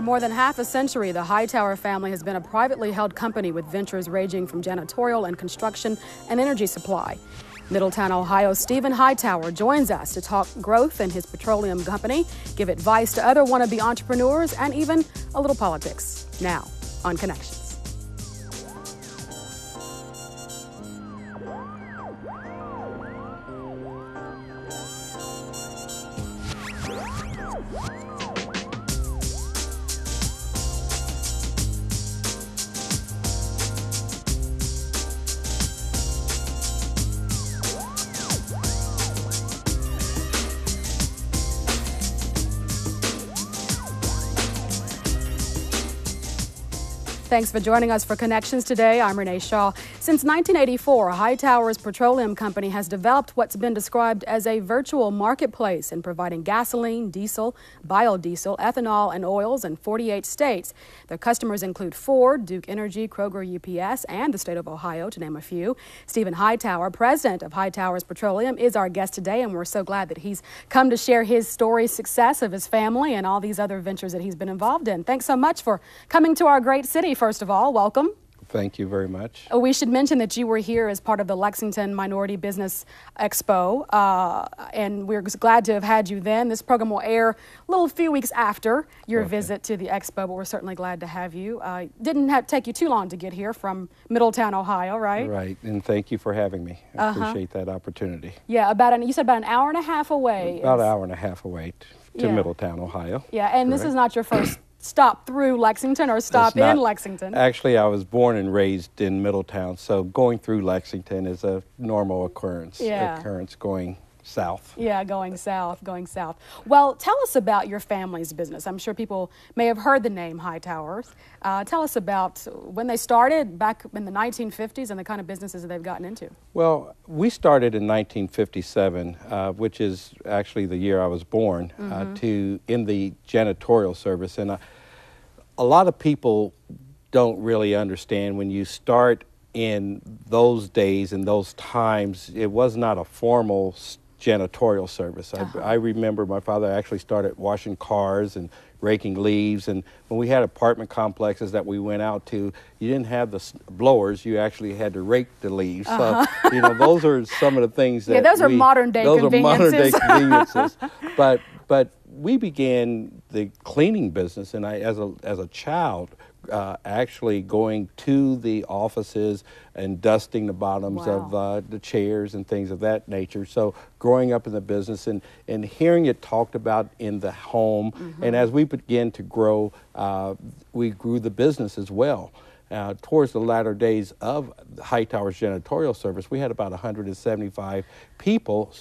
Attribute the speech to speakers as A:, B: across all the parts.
A: For more than half a century, the Hightower family has been a privately held company with ventures ranging from janitorial and construction and energy supply. Middletown, Ohio's Stephen Hightower joins us to talk growth in his petroleum company, give advice to other wannabe entrepreneurs, and even a little politics. Now, on Connections. Thanks for joining us for Connections today. I'm Renee Shaw. Since 1984, Hightowers Petroleum Company has developed what's been described as a virtual marketplace in providing gasoline, diesel, biodiesel, ethanol, and oils in 48 states. Their customers include Ford, Duke Energy, Kroger, UPS, and the state of Ohio, to name a few. Stephen Hightower, president of Hightowers Petroleum, is our guest today, and we're so glad that he's come to share his story, success of his family, and all these other ventures that he's been involved in. Thanks so much for coming to our great city. First of all, welcome.
B: Thank you very much.
A: We should mention that you were here as part of the Lexington Minority Business Expo, and we're glad to have had you then. This program will air a little few weeks after your visit to the expo, but we're certainly glad to have you. Didn't take you too long to get here from Middletown, Ohio, right?
B: Right, and thank you for having me. I appreciate that opportunity.
A: Yeah, you said about an hour and a half away.
B: About an hour and a half away to Middletown, Ohio.
A: Yeah, and Correct. This is not your first stop through Lexington or stop in Lexington?
B: Actually, I was born and raised in Middletown, so going through Lexington is a normal occurrence going south.
A: Yeah, going south. Well, tell us about your family's business. I'm sure people may have heard the name Hightowers. Tell us about when they started back in the 1950s and the kind of businesses that they've gotten into.
B: Well, we started in 1957, which is actually the year I was born, in the janitorial service. And a lot of people don't really understand when you start in those days and those times, it was not a formal janitorial service. I remember my father actually started washing cars and raking leaves, and when we had apartment complexes that we went out to, you didn't have the blowers, you actually had to rake the leaves. So, those are some of the things that
A: those are modern day conveniences.
B: But we began the cleaning business, and I, as a child, actually going to the offices and dusting the bottoms of the chairs and things of that nature. So growing up in the business and hearing it talked about in the home, and as we began to grow, we grew the business as well. Towards the latter days of Hightowers janitorial service, we had about 175 people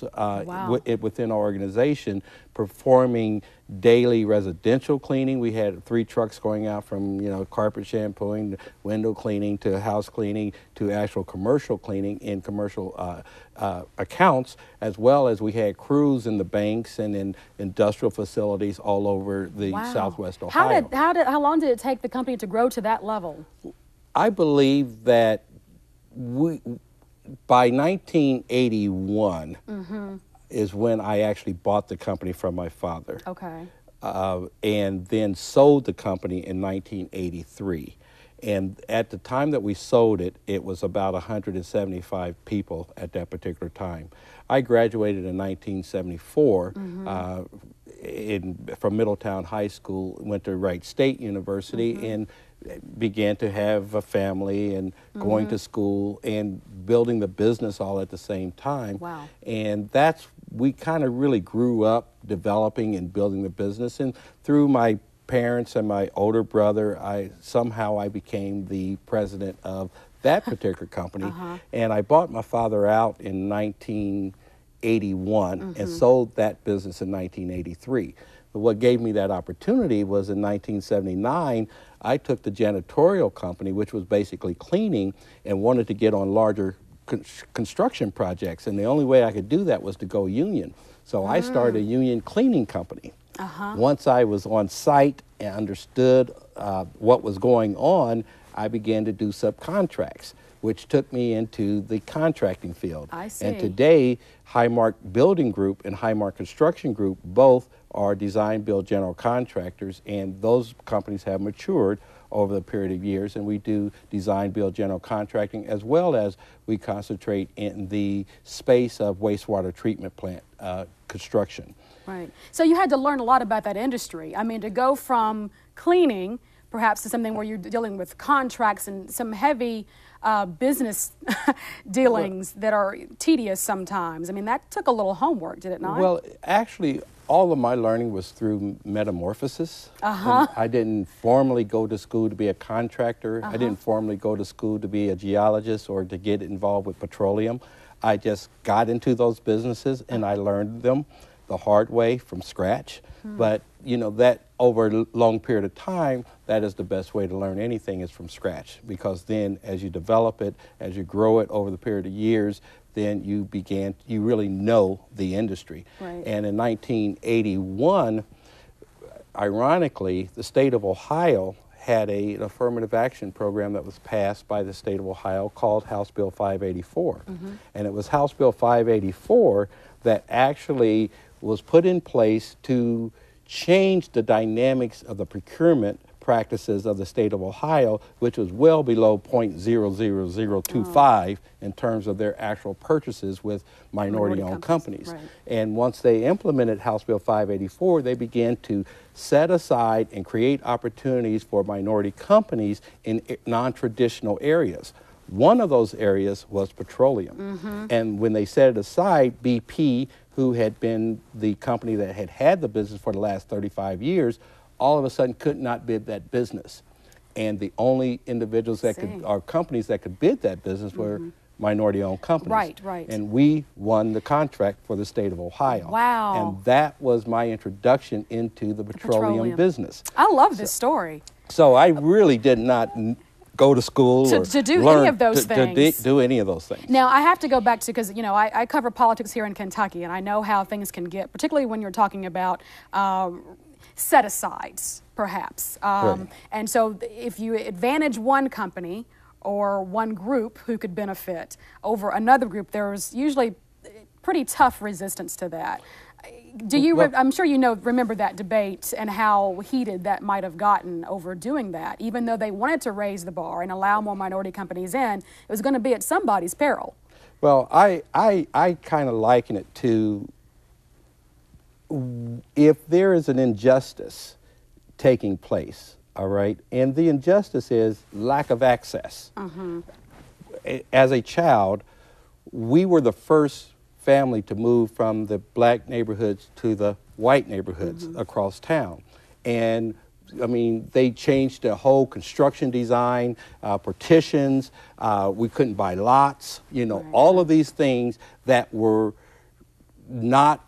B: within our organization performing daily residential cleaning. We had 3 trucks going out from carpet shampooing, window cleaning, to house cleaning, to actual commercial cleaning in commercial accounts, as well as we had crews in the banks and in industrial facilities all over the Southwest Ohio.
A: How long did it take the company to grow to that level?
B: I believe that by 1981 is when I actually bought the company from my father.
A: Okay.
B: And then sold the company in 1983. And at the time that we sold it, it was about 175 people at that particular time. I graduated in 1974 from Middletown High School, went to Wright State University, and began to have a family and going to school and building the business all at the same time.
A: Wow.
B: And we kind of really grew up developing and building the business. And through my parents and my older brother, I became the president of that particular company. And I bought my father out in 1981 and sold that business in 1983. But what gave me that opportunity was in 1979, I took the janitorial company, which was basically cleaning, and wanted to get on larger construction projects. And the only way I could do that was to go union. So I started a union cleaning company. Once I was on site and understood what was going on, I began to do subcontracts. which took me into the contracting field.
A: I see.
B: And today, Highmark Building Group and Highmark Construction Group both are design build general contractors, and those companies have matured over the period of years, and we do design build general contracting, as well as we concentrate in the space of wastewater treatment plant construction.
A: Right. So you had to learn a lot about that industry. I mean, to go from cleaning perhaps to something where you're dealing with contracts and some heavy business dealings that are tedious sometimes. I mean, that took a little homework, did it not?
B: Well, actually, all of my learning was through metamorphosis. I didn't formally go to school to be a contractor. I didn't formally go to school to be a geologist or to get involved with petroleum. I just got into those businesses and I learned them the hard way from scratch. But, you know, that over a long period of time, that is the best way to learn anything, is from scratch. Because then as you develop it, as you grow it over the period of years, then you really know the industry.
A: Right.
B: And in 1981, ironically, the state of Ohio had an affirmative action program that was passed by the state of Ohio called House Bill 584. And it was House Bill 584 that actually was put in place to change the dynamics of the procurement practices of the state of Ohio, which was well below 0.00025 in terms of their actual purchases with minority-owned companies.
A: Right.
B: And once they implemented House Bill 584, they began to set aside and create opportunities for minority companies in non-traditional areas. One of those areas was petroleum. And when they set it aside, BP, who had been the company that had had the business for the last 35 years, all of a sudden could not bid that business. And the only individuals that could, or companies that could bid that business were minority-owned companies.
A: Right, right.
B: And we won the contract for the state of Ohio.
A: Wow.
B: And that was my introduction into the petroleum business.
A: I love this story.
B: So I really did not go to school
A: to do any of those things.
B: To do any of those things.
A: Now, I have to go back to, because, you know, I cover politics here in Kentucky, and I know how things can get, particularly when you're talking about set-asides, perhaps.
B: Right.
A: And so if you advantage one company or one group who could benefit over another group, there's usually pretty tough resistance to that. Do you, I'm sure you remember that debate and how heated that might have gotten over doing that. Even though they wanted to raise the bar and allow more minority companies in, it was going to be at somebody's peril. Well,
B: I kind of liken it to, if there is an injustice taking place, all right, and the injustice is lack of access. As a child, we were the first family to move from the black neighborhoods to the white neighborhoods across town. And I mean, they changed the whole construction design, partitions, we couldn't buy lots, you know, all of these things that were not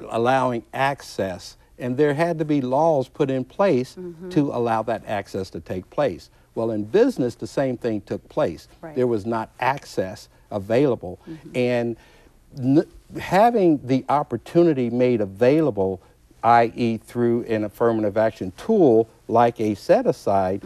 B: allowing access. And there had to be laws put in place to allow that access to take place. Well, in business, the same thing took place. There was not access available. And having the opportunity made available, i.e. through an affirmative action tool like a set-aside,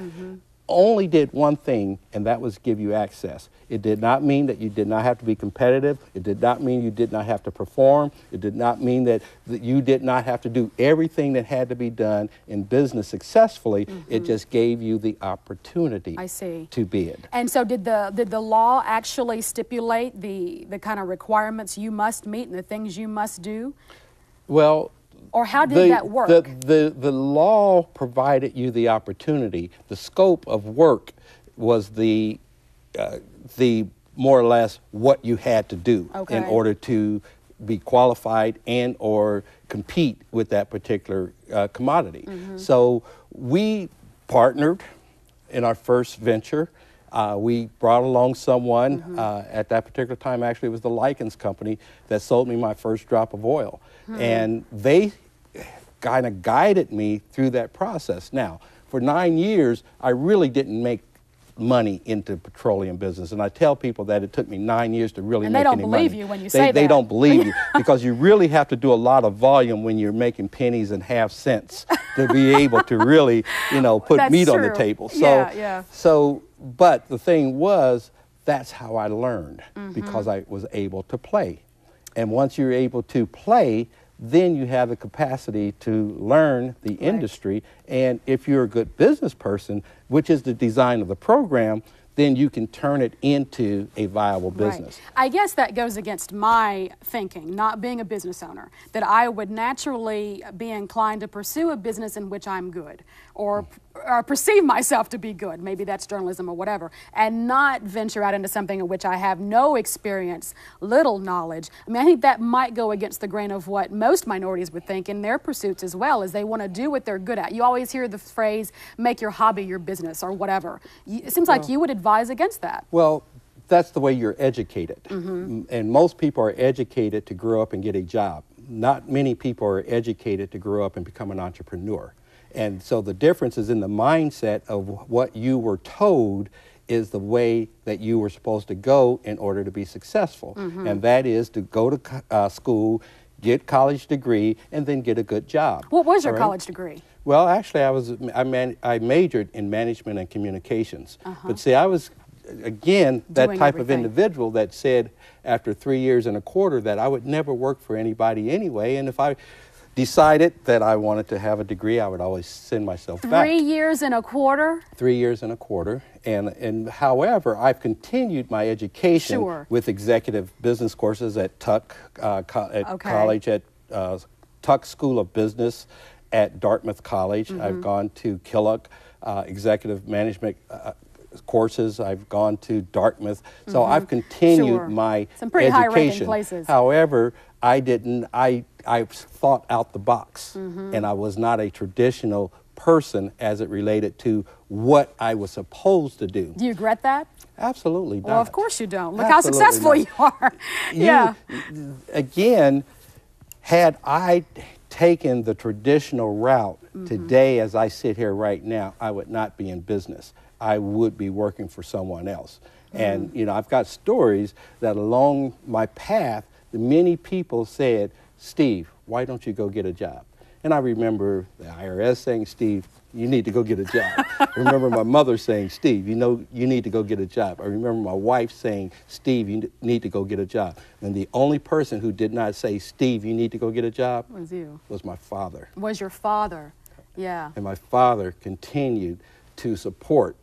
B: only did one thing, and that was give you access. It did not mean that you did not have to be competitive. It did not mean you did not have to perform. It did not mean that you did not have to do everything that had to be done in business successfully. It just gave you the opportunity to bid.
A: And so did the law actually stipulate the kind of requirements you must meet and the things you must do?
B: Well,
A: or how did that work?
B: The law provided you the opportunity. The scope of work was the more or less what you had to do in order to be qualified and or compete with that particular commodity. So we partnered in our first venture. We brought along someone, at that particular time actually it was the Lichens company that sold me my first drop of oil. And they kind of guided me through that process. Now, for 9 years, I really didn't make money into petroleum business. And I tell people that it took me 9 years to really make any money.
A: And they don't believe you when you say that.
B: They don't believe you because you really have to do a lot of volume when you're making pennies and half cents to be able to really, you know, put meat on the table. So, but the thing was that's how I learned, because I was able to play. And once you're able to play, then you have the capacity to learn the industry. And if you're a good business person, which is the design of the program, then you can turn it into a viable business.
A: Right. I guess that goes against my thinking, not being a business owner, that I would naturally be inclined to pursue a business in which I'm good, or perceive myself to be good, maybe that's journalism or whatever, and not venture out into something in which I have no experience, little knowledge. I mean, I think that might go against the grain of what most minorities would think in their pursuits as well, is they want to do what they're good at. You always hear the phrase, make your hobby your business or whatever. It seems like you would advise against that.
B: Well, that's the way you're educated. And most people are educated to grow up and get a job. Not many people are educated to grow up and become an entrepreneur. And so the difference is in the mindset of what you were told is the way that you were supposed to go in order to be successful. And that is to go to school, get college degree, and then get a good job.
A: What was your college degree?
B: Well, actually, I majored in management and communications. But see, I was, again, that type of individual that said after 3 years and a quarter that I would never work for anybody anyway. And if I decided that I wanted to have a degree, I would always send myself back.
A: 3 years and a quarter?
B: 3 years and a quarter. And however, I've continued my education with executive business courses at Tuck College, at Tuck School of Business, at Dartmouth College. I've gone to Killock executive management courses. I've gone to Dartmouth. So I've continued my
A: some pretty
B: education.
A: high-ranking places.
B: However, I thought out the box, and I was not a traditional person as it related to what I was supposed to do.
A: Do you regret that?
B: Absolutely not.
A: Well, of course you don't. Look how successful you are.
B: Again, had I taken the traditional route today as I sit here right now, I would not be in business. I would be working for someone else. And, you know, I've got stories that along my path, many people said, Steve, why don't you go get a job? And I remember the IRS saying, Steve, you need to go get a job. I remember my mother saying, Steve, you know, you need to go get a job. I remember my wife saying, Steve, you need to go get a job. And the only person who did not say, Steve, you need to go get a job was my father.
A: Was your father, yeah.
B: And my father continued to support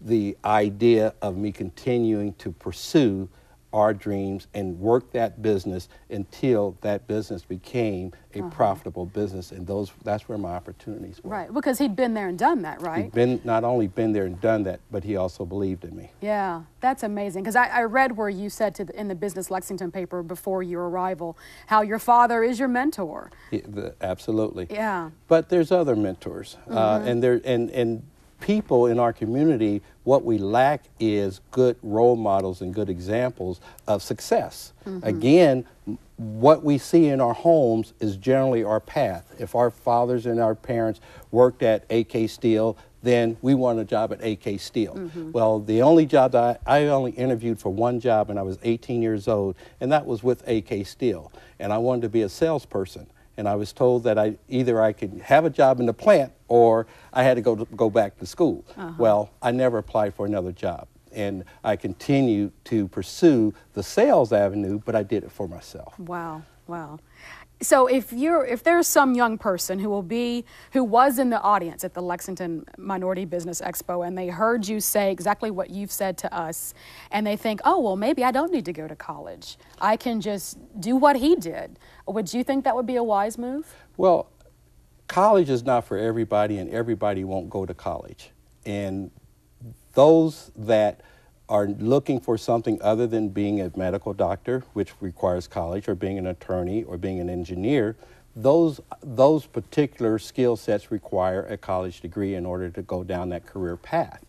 B: the idea of me continuing to pursue our dreams and work that business until that business became a profitable business, and that's where my opportunities were.
A: Right, because he'd been there and done that, right?
B: He'd not only been there and done that, but he also believed in me.
A: Yeah, that's amazing, because I read where you said in the Business Lexington paper before your arrival how your father is your mentor.
B: Absolutely.
A: Yeah.
B: But there's other mentors, and people in our community, what we lack is good role models and good examples of success. Again, what we see in our homes is generally our path. If our fathers and our parents worked at AK Steel, then we want a job at AK Steel. Well, the only job that I only interviewed for one job when I was 18 years old, and that was with AK Steel. And I wanted to be a salesperson. And I was told that either I could have a job in the plant or I had to go back to school. Well, I never applied for another job. And I continued to pursue the sales avenue, but I did it for myself.
A: Wow, wow. So if there's some young person who was in the audience at the Lexington Minority Business Expo and they heard you say exactly what you've said to us, and they think, oh, well, maybe I don't need to go to college. I can just do what he did. Would you think that would be a wise move?
B: Well, college is not for everybody, and everybody won't go to college. And those that are looking for something other than being a medical doctor, which requires college, or being an attorney, or being an engineer, those particular skill sets require a college degree in order to go down that career path.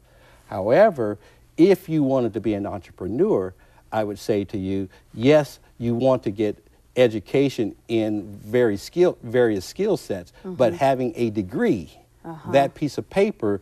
B: However, if you wanted to be an entrepreneur, I would say to you, yes, you want to get education in various skill sets, but having a degree, that piece of paper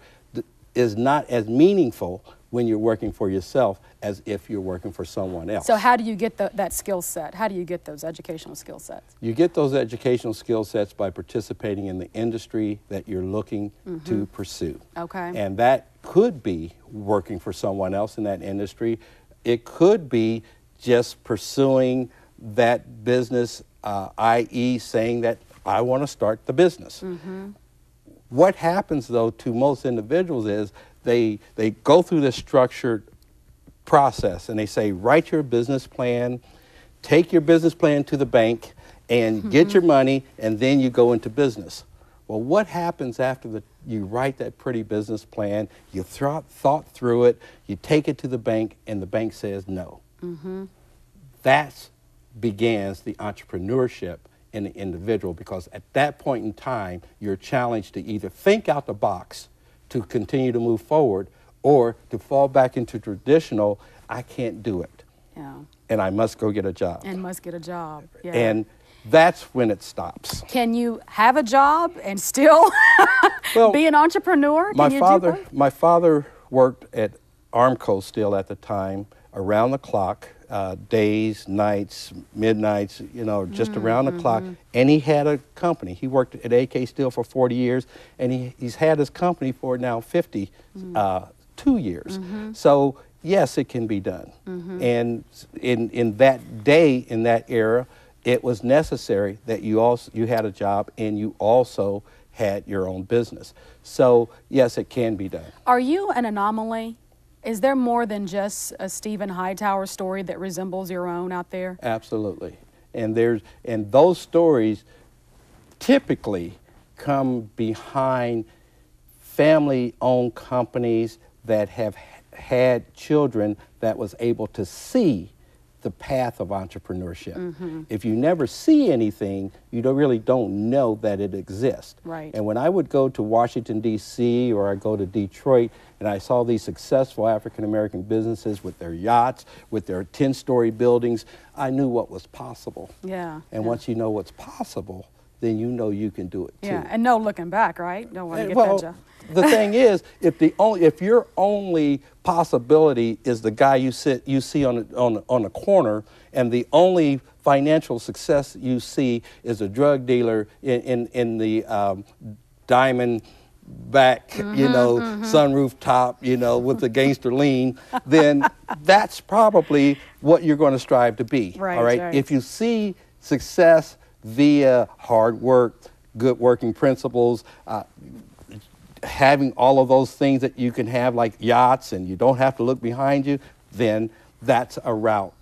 B: is not as meaningful when you're working for yourself as if you're working for someone else.
A: So how do you get that skill set? How do you get those educational skill sets?
B: You get those educational skill sets by participating in the industry that you're looking to pursue.
A: Okay.
B: And that could be working for someone else in that industry. It could be just pursuing that business, i.e. saying that I want to start the business. What happens, though, to most individuals is they go through this structured process and they say, write your business plan, take your business plan to the bank, and get your money, and then you go into business. Well, what happens after you write that pretty business plan, you thought through it, you take it to the bank, and the bank says no? That begins the entrepreneurship in the individual, because at that point in time, you're challenged to either think out the box to continue to move forward, or to fall back into traditional, I can't do it. And I must go get a job.
A: And must get a job. Yeah.
B: And that's when it stops.
A: Can you have a job and still be an entrepreneur?
B: My father worked at Armco still at the time, around the clock, days, nights, midnights, just around the clock. And he had a company. He worked at AK Steel for 40 years, and he's had his company for now 52 years. So yes, it can be done. And in that day, in that era, it was necessary that you had a job and you also had your own business. So yes, it can be done.
A: Are you an anomaly? Is there more than just a Stephen Hightower story that resembles your own out there?
B: Absolutely. And those stories typically come behind family-owned companies that have had children that was able to see the path of entrepreneurship. If you never see anything, you really don't know that it exists.
A: Right.
B: And when I would go to Washington, D.C., or I go to Detroit, and I saw these successful African-American businesses with their yachts, with their 10-story buildings, I knew what was possible.
A: Yeah.
B: And once you know what's possible, then you know you can do it too.
A: Yeah, and no looking back, right? Don't want to get
B: well,
A: that job.
B: The thing is, if your only possibility is the guy you see on the corner, and the only financial success you see is a drug dealer in the diamond back, sunroof top, with the gangster lean, then that's probably what you're going to strive to be.
A: Right,
B: all right?
A: Right.
B: If you see success via hard work, good working principles, having all of those things that you can have, like yachts, and you don't have to look behind you, then that's a route